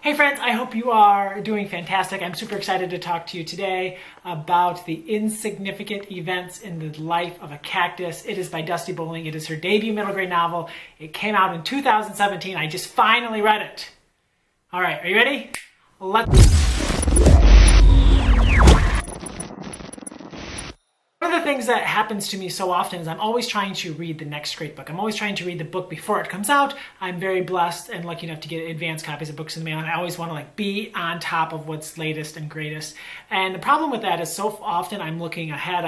Hey friends, I hope you are doing fantastic. I'm super excited to talk to you today about the insignificant events in the life of a cactus. It is by Dusti. It is her debut middle grade novel. It came out in 2017. I just finally read it. All right, are you ready? One of the things that happens to me so often is I'm always trying to read the next great book. I'm always trying to read the book before it comes out. I'm very blessed and lucky enough to get advanced copies of books in the mail, and I always want to be on top of what's latest and greatest. And the problem with that is so often I'm looking ahead,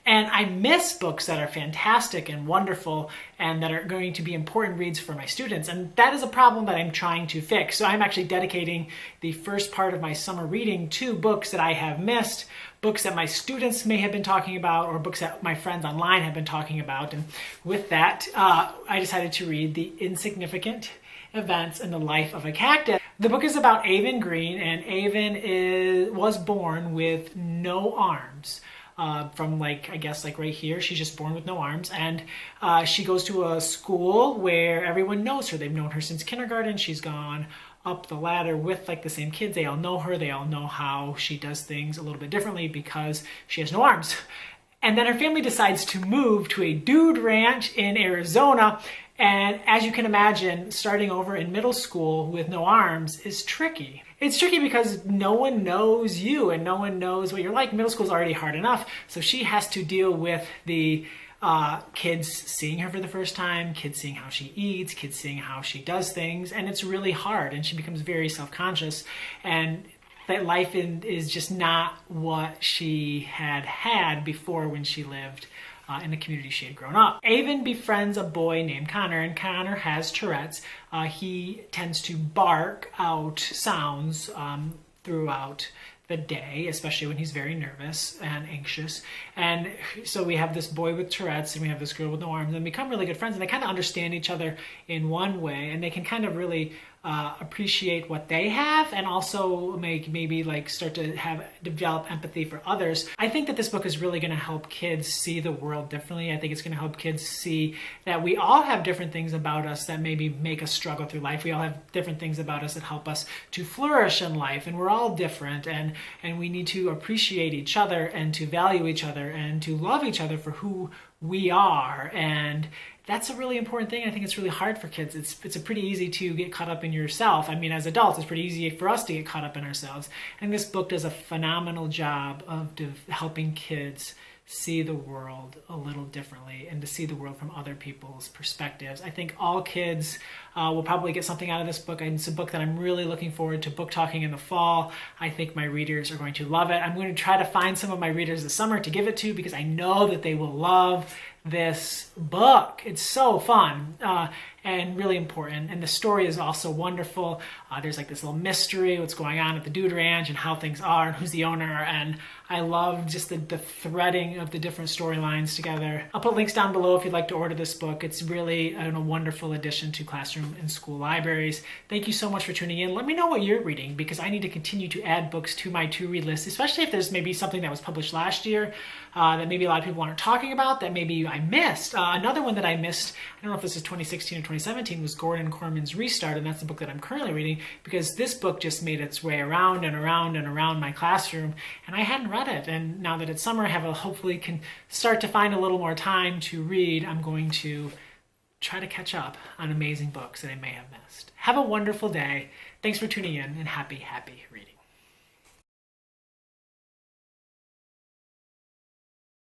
and I miss books that are fantastic and wonderful and that are going to be important reads for my students. And that is a problem that I'm trying to fix. So I'm actually dedicating the first part of my summer reading to books that I have missed, books that my students may have been talking about, or books that my friends online have been talking about. And with that, I decided to read The Insignificant Events in the Life of a Cactus. The book is about Avon Green, and Avon was born with no arms. From I guess right here, she's just born with no arms, and she goes to a school where everyone knows her. They've known her since kindergarten. She's gone up the ladder with the same kids. They all know her. They all know how she does things a little bit differently because she has no arms. And then her family decides to move to a dude ranch in Arizona. And as you can imagine, starting over in middle school with no arms is tricky. It's tricky because no one knows you and no one knows what you're like. Middle school is already hard enough. So she has to deal with the kids seeing her for the first time, kids seeing how she eats, kids seeing how she does things. And it's really hard. And she becomes very self-conscious. And that life is just not what she had before when she lived in the community she had grown up. Avon befriends a boy named Connor, and Connor has Tourette's. He tends to bark out sounds throughout the day, especially when he's very nervous and anxious. And so we have this boy with Tourette's and we have this girl with no arms, and become really good friends, and they kind of understand each other in one way, and they can kind of really appreciate what they have, and also maybe start to develop empathy for others. I think that this book is really going to help kids see the world differently. I think it's going to help kids see that we all have different things about us that maybe make us struggle through life. We all have different things about us that help us to flourish in life, and we're all different, and we need to appreciate each other and to value each other and to love each other for who we are. And that's a really important thing. I think it's really hard for kids. It's pretty easy to get caught up in yourself. I mean, as adults, it's pretty easy for us to get caught up in ourselves. And this book does a phenomenal job of helping kids see the world a little differently and to see the world from other people's perspectives. I think all kids will probably get something out of this book. It's a book that I'm really looking forward to book talking in the fall. I think my readers are going to love it. I'm going to try to find some of my readers this summer to give it to because I know that they will love this book. It's so fun and really important, and the story is also wonderful. There's this little mystery, what's going on at the dude ranch and how things are and who's the owner, and I love just the threading of the different storylines together. I'll put links down below if you'd like to order this book. It's really a wonderful addition to classroom and school libraries. Thank you so much for tuning in. Let me know what you're reading, because I need to continue to add books to my to-read list, especially if there's maybe something that was published last year that maybe a lot of people aren't talking about, that maybe I missed. Another one that I missed, I don't know if this is 2016 or 2017, was Gordon Corman's Restart, and that's the book that I'm currently reading, because this book just made its way around and around and around my classroom, and I hadn't read it. And now that it's summer, I hopefully can start to find a little more time to read. I'm going to try to catch up on amazing books that I may have missed. Have a wonderful day. Thanks for tuning in, and happy reading.